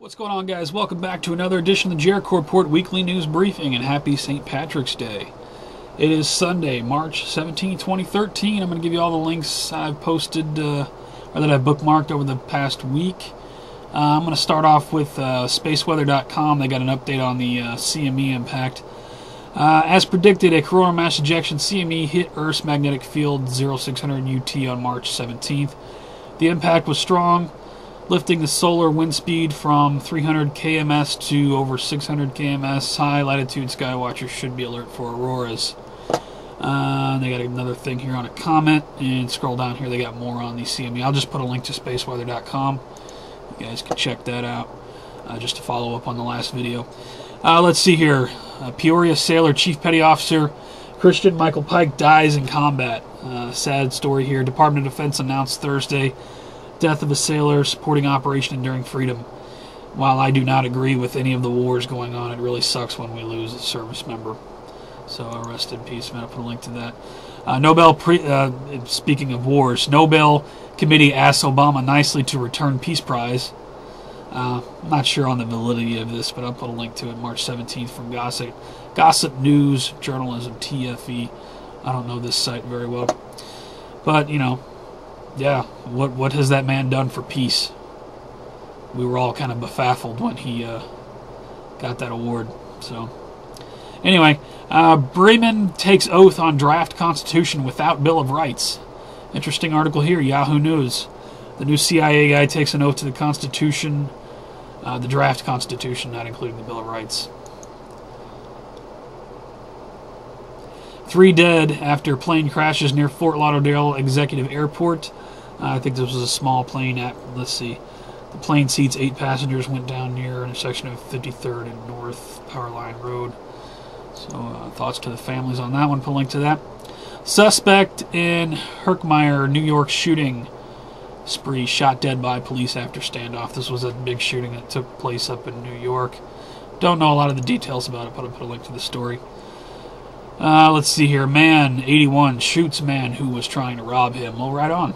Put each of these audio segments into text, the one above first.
What's going on, guys? Welcome back to another edition of the Jericho Report Weekly News Briefing, and happy St. Patrick's Day. It is Sunday, March 17, 2013. I'm going to give you all the links I've posted, or that I've bookmarked over the past week. I'm going to start off with SpaceWeather.com. They got an update on the CME impact. As predicted, a coronal mass ejection CME hit Earth's magnetic field 0600 UT on March 17th. The impact was strong, lifting the solar wind speed from 300 kms to over 600 kms. High latitude skywatchers should be alert for auroras. They got another thing here on a comment, and scroll down here, they got more on the CME. I'll just put a link to spaceweather.com. You guys can check that out, just to follow up on the last video. Let's see here. Peoria Sailor Chief Petty Officer Christian Michael Pike dies in combat. Sad story here. Department of Defense announced Thursday death of a sailor supporting Operation Enduring Freedom. While I do not agree with any of the wars going on, it really sucks when we lose a service member. So rest in peace, man. I'll put a link to that. Speaking of wars, Nobel Committee asks Obama nicely to return Peace Prize. I'm not sure on the validity of this, but I'll put a link to it March 17th from Gossip News Journalism, TFE. I don't know this site very well. But, you know, yeah, what has that man done for peace? We were all kind of befuddled when he got that award. So, anyway, Brennan takes oath on draft constitution without Bill of Rights. Interesting article here, Yahoo News. The new CIA guy takes an oath to the Constitution, the draft Constitution, not including the Bill of Rights. 3 dead after plane crashes near Fort Lauderdale Executive Airport. I think this was a small plane. Let's see. The plane seats 8 passengers, went down near intersection of 53rd and North Powerline Road. So thoughts to the families on that one. Put a link to that. Suspect in Herkimer, New York shooting spree shot dead by police after standoff. This was a big shooting that took place up in New York. Don't know a lot of the details about it, but I'll put a link to the story. Let's see here. Man, 81, shoots man who was trying to rob him. Well, right on.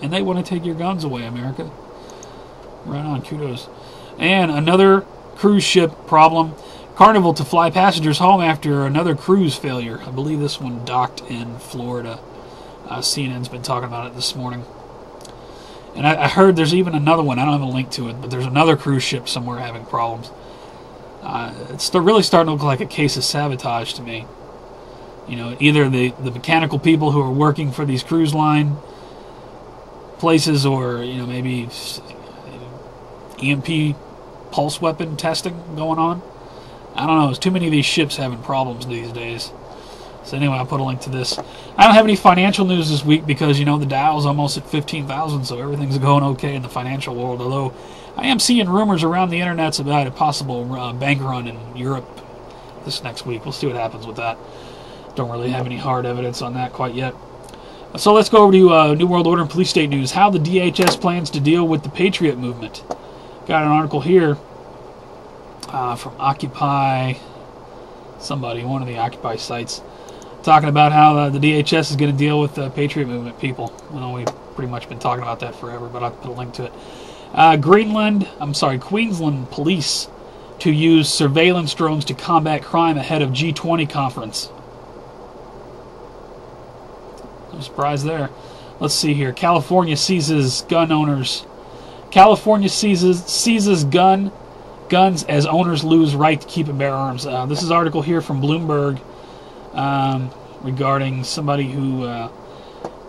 And they want to take your guns away, America. Right on, kudos. And another cruise ship problem. Carnival to fly passengers home after another cruise failure. I believe this one docked in Florida. CNN's been talking about it this morning. And I heard there's even another one. I don't have a link to it, but there's another cruise ship somewhere having problems. It's really starting to look like a case of sabotage to me. You know, either the mechanical people who are working for these cruise line places, or, you know, maybe EMP pulse weapon testing going on. I don't know. There's too many of these ships having problems these days. So anyway, I'll put a link to this. I don't have any financial news this week because, you know, the Dow's almost at 15,000, so everything's going okay in the financial world. Although I am seeing rumors around the internets about a possible bank run in Europe this next week. We'll see what happens with that. Don't really have any hard evidence on that quite yet. So let's go over to New World Order and Police State News. How the DHS plans to deal with the Patriot movement. Got an article here from Occupy, somebody, one of the Occupy sites, talking about how the DHS is going to deal with the Patriot movement people. I know we've pretty much been talking about that forever, but I'll put a link to it. Queensland police to use surveillance drones to combat crime ahead of G20 conference. No surprise there. Let's see here. California seizes gun owners. California seizes guns as owners lose right to keep and bear arms. This is an article here from Bloomberg regarding somebody who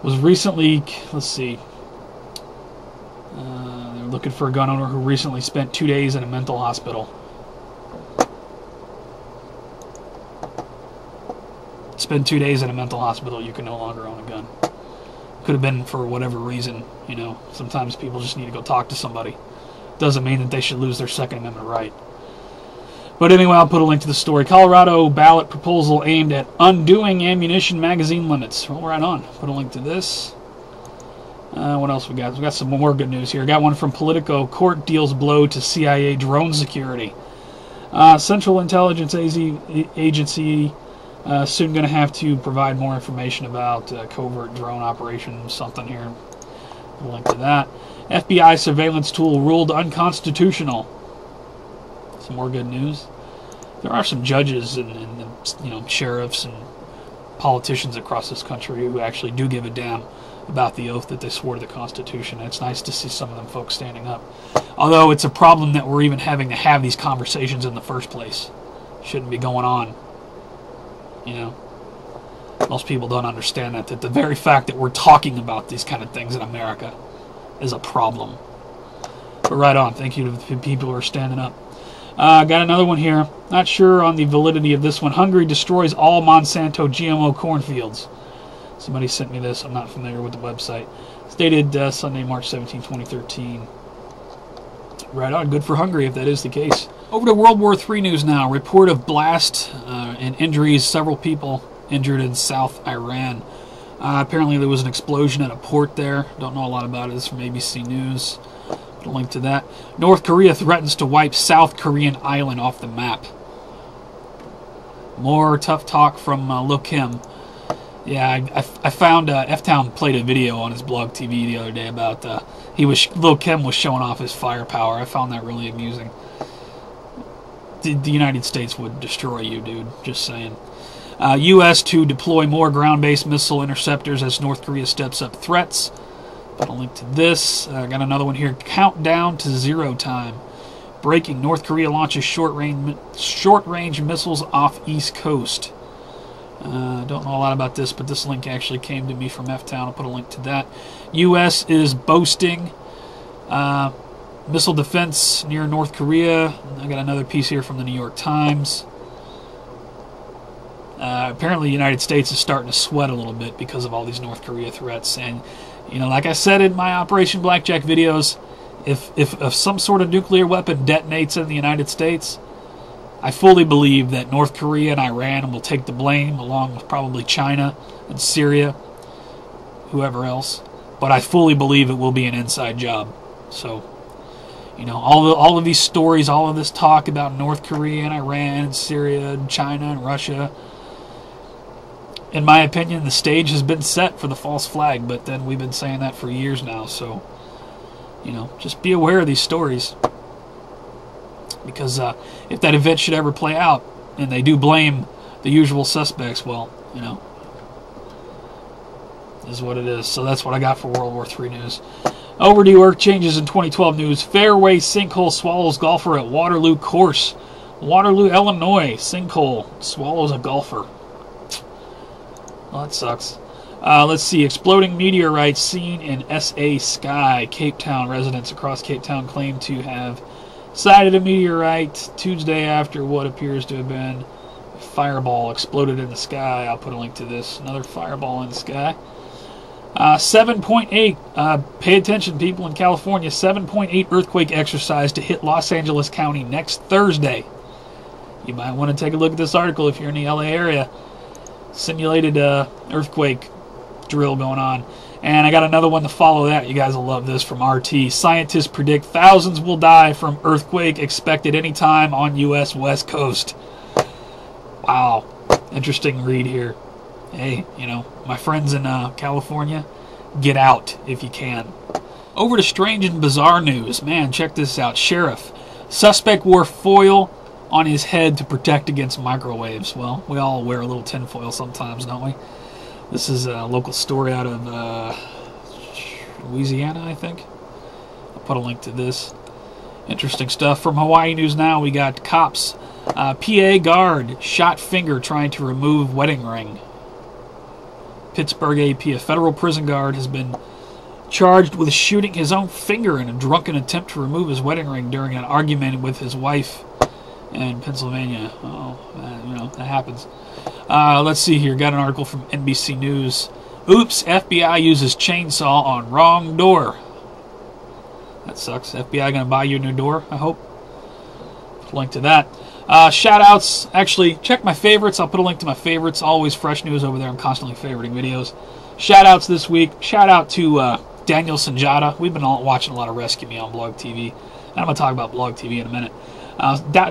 was recently, let's see, they're looking for a gun owner who recently spent 2 days in a mental hospital. Spend 2 days in a mental hospital, you can no longer own a gun. Could have been for whatever reason, you know. Sometimes people just need to go talk to somebody. Doesn't mean that they should lose their Second Amendment right. But anyway, I'll put a link to the story. Colorado ballot proposal aimed at undoing ammunition magazine limits. Well, right on. Put a link to this. What else we got? We got some more good news here. Got one from Politico. Court deals blow to CIA drone security. Central Intelligence Agency soon going to have to provide more information about covert drone operations. Something here. Put a link to that. FBI surveillance tool ruled unconstitutional. Some more good news. There are some judges and sheriffs and politicians across this country who actually do give a damn about the oath that they swore to the Constitution. And it's nice to see some of them folks standing up. Although it's a problem that we're even having to have these conversations in the first place. Shouldn't be going on. Most people don't understand that the very fact that we're talking about these kind of things in America is a problem. But right on. Thank you to the people who are standing up. Got another one here. Not sure on the validity of this one. Hungary destroys all Monsanto GMO cornfields. Somebody sent me this. I'm not familiar with the website. It's dated Sunday, March 17, 2013. Right on. Good for Hungary if that is the case. Over to World War III news now. Report of blast and injuries. Several people injured in South Iran. Apparently there was an explosion at a port there. Don't know a lot about it. This is from ABC News. Put a link to that. North Korea threatens to wipe South Korean island off the map. More tough talk from Lil Kim. Yeah, I found F-Town played a video on his blog TV the other day about Lil Kim was showing off his firepower. I found that really amusing. The United States would destroy you, dude. Just saying. U.S. to deploy more ground-based missile interceptors as North Korea steps up threats. Put a link to this. I got another one here. Countdown to zero time. Breaking. North Korea launches short-range missiles off East Coast. Don't know a lot about this, but this link actually came to me from F-Town. I'll put a link to that. U.S. is boasting missile defense near North Korea. I got another piece here from the New York Times. Apparently the United States is starting to sweat a little bit because of all these North Korea threats. And, like I said in my Operation Blackjack videos, if some sort of nuclear weapon detonates in the United States, I fully believe that North Korea and Iran will take the blame, along with probably China and Syria, whoever else. But I fully believe it will be an inside job. So, all of these stories, all of this talk about North Korea and Iran and Syria and China and Russia, in my opinion, the stage has been set for the false flag, but then we've been saying that for years now, so, just be aware of these stories. Because if that event should ever play out, and they do blame the usual suspects, well, is what it is. So that's what I got for World War III news. Overdue earth changes in 2012 news. Fairway sinkhole swallows golfer at Waterloo course. Waterloo, Illinois. Sinkhole swallows a golfer. Well, that sucks. Let's see. Exploding meteorite seen in SA sky. Cape Town residents across Cape Town claim to have sighted a meteorite Tuesday after what appears to have been a fireball exploded in the sky. I'll put a link to this. Another fireball in the sky. 7.8. Pay attention, people in California. 7.8 earthquake exercise to hit Los Angeles County next Thursday. You might want to take a look at this article if you're in the LA area. Simulated earthquake drill going on. And I got another one to follow that. You guys will love this from RT. Scientists predict thousands will die from earthquake expected anytime on U.S. West Coast. Wow. Interesting read here. Hey, my friends in California, get out if you can. Over to strange and bizarre news. Man, check this out. Sheriff. Suspect wore foil on his head to protect against microwaves. Well, we all wear a little tinfoil sometimes, don't we? This is a local story out of Louisiana, I think. I'll put a link to this. Interesting stuff. From Hawaii News Now, we got cops. PA guard shot finger trying to remove wedding ring. Pittsburgh AP, a federal prison guard, has been charged with shooting his own finger in a drunken attempt to remove his wedding ring during an argument with his wife in Pennsylvania. Oh, that happens. Let's see here. Got an article from NBC News. Oops, FBI uses chainsaw on wrong door. That sucks. FBI going to buy you a new door, I hope. Put a link to that. Shout-outs. Actually, check my favorites. I'll put a link to my favorites. Always fresh news over there. I'm constantly favoriting videos. Shout-outs this week. Shout-out to Daniel Sanjata. We've been watching a lot of Rescue Me on Blog TV. And I'm going to talk about Blog TV in a minute.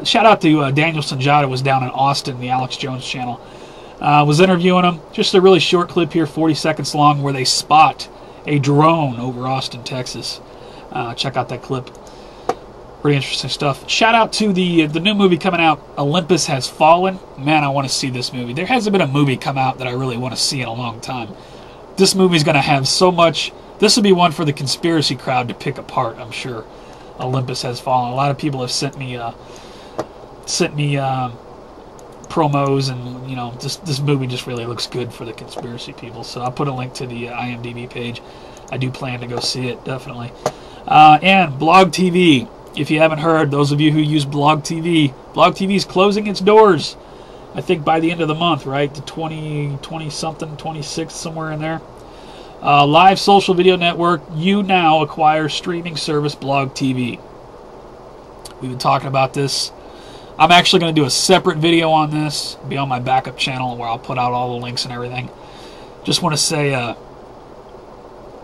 Shout-out to Daniel Sanjata. Was down in Austin, the Alex Jones channel. Was interviewing him. Just a really short clip here, 40 seconds long, where they spot a drone over Austin, Texas. Check out that clip. Pretty interesting stuff. Shout out to the new movie coming out, Olympus Has Fallen. Man, I want to see this movie. There hasn't been a movie come out that I really want to see in a long time. This movie's going to have so much. This will be one for the conspiracy crowd to pick apart, I'm sure. Olympus Has Fallen. A lot of people have sent me promos, and you know, this movie just really looks good for the conspiracy people. So I'll put a link to the IMDb page. I do plan to go see it, definitely. And Blog TV. If you haven't heard, those of you who use Blog TV is closing its doors. I think by the end of the month, right? The 20-something, 26th, somewhere in there. Live social video network, you now acquire streaming service Blog TV. We've been talking about this. I'm actually going to do a separate video on this. Be on my backup channel where I'll put out all the links and everything. Just want to say,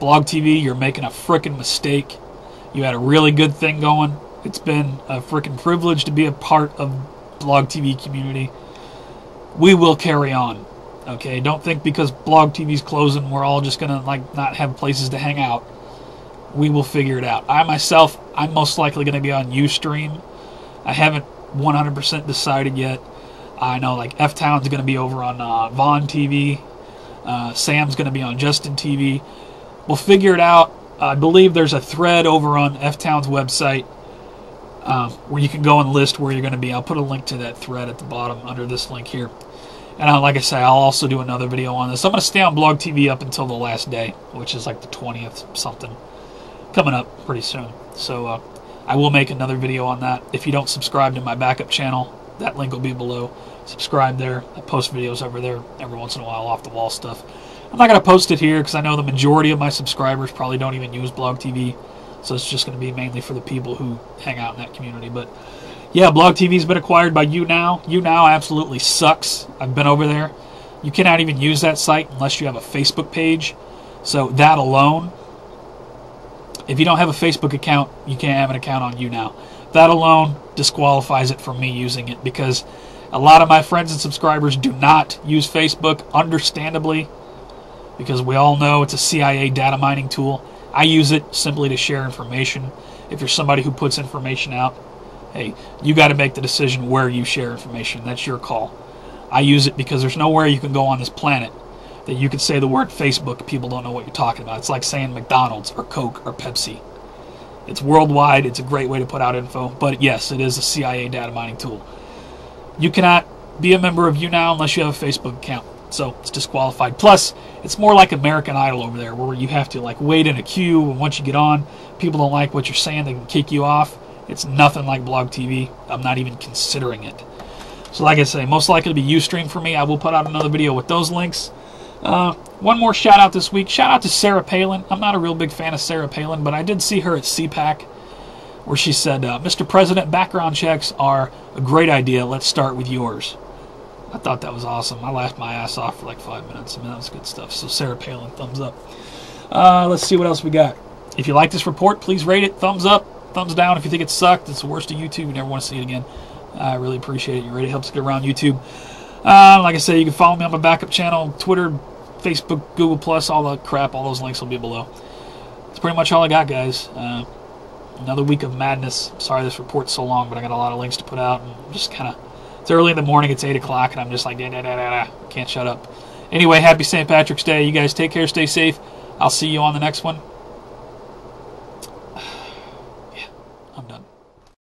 Blog TV, you're making a frickin' mistake. You had a really good thing going. It's been a frickin' privilege to be a part of Blog TV community. We will carry on. Okay, don't think because Blog TV's closing, we're all just gonna not have places to hang out. We will figure it out. I'm most likely gonna be on Ustream. I haven't 100% decided yet. I know F-Town's gonna be over on Vaughn TV. Sam's gonna be on Justin TV. We'll figure it out. I believe there's a thread over on F-Town's website where you can go and list where you're going to be. I'll put a link to that thread at the bottom under this link here. And like I say, I'll also do another video on this. I'm going to stay on Blog TV up until the last day, which is like the 20th something, coming up pretty soon. So I will make another video on that. If you don't subscribe to my backup channel, that link will be below. Subscribe there. I post videos over there every once in a while, off-the-wall stuff. I'm not going to post it here because I know the majority of my subscribers probably don't even use Blog TV. So it's just going to be mainly for the people who hang out in that community. But yeah, Blog TV's been acquired by YouNow. YouNow absolutely sucks. I've been over there. You cannot even use that site unless you have a Facebook page. So that alone, if you don't have a Facebook account, you can't have an account on YouNow. That alone disqualifies it from me using it because a lot of my friends and subscribers do not use Facebook, understandably, because we all know it's a CIA data mining tool. I use it simply to share information. If you're somebody who puts information out, hey, you got to make the decision where you share information. That's your call. I use it because there's nowhere you can go on this planet that you can say the word Facebook, people don't know what you're talking about. It's like saying McDonald's or Coke or Pepsi. It's worldwide. It's a great way to put out info. But yes, it is a CIA data mining tool. You cannot be a member of YouNow unless you have a Facebook account. So it's disqualified. Plus, it's more like American Idol over there, where you have to wait in a queue, and once you get on, people don't like what you're saying, they can kick you off. It's nothing like Blog TV. I'm not even considering it. So like I say, most likely to be Ustream for me. I will put out another video with those links. One more shout out this week. Shout out to Sarah Palin. I'm not a real big fan of Sarah Palin, but I did see her at CPAC where she said, Mr. President, background checks are a great idea. Let's start with yours. I thought that was awesome. I laughed my ass off for 5 minutes. I mean, that was good stuff. So Sarah Palin, thumbs up. Let's see what else we got. If you like this report, please rate it. Thumbs up, thumbs down. If you think it sucked, it's the worst of YouTube, you never want to see it again. I really appreciate it. Your rate helps get around YouTube. Like I said, you can follow me on my backup channel, Twitter, Facebook, Google+, all that crap. All those links will be below. That's pretty much all I got, guys. Another week of madness. Sorry this report's so long, but I got a lot of links to put out. And just kind of, it's early in the morning. It's 8 o'clock, and I'm just like, can't shut up. Anyway, happy St. Patrick's Day. You guys take care. Stay safe. I'll see you on the next one.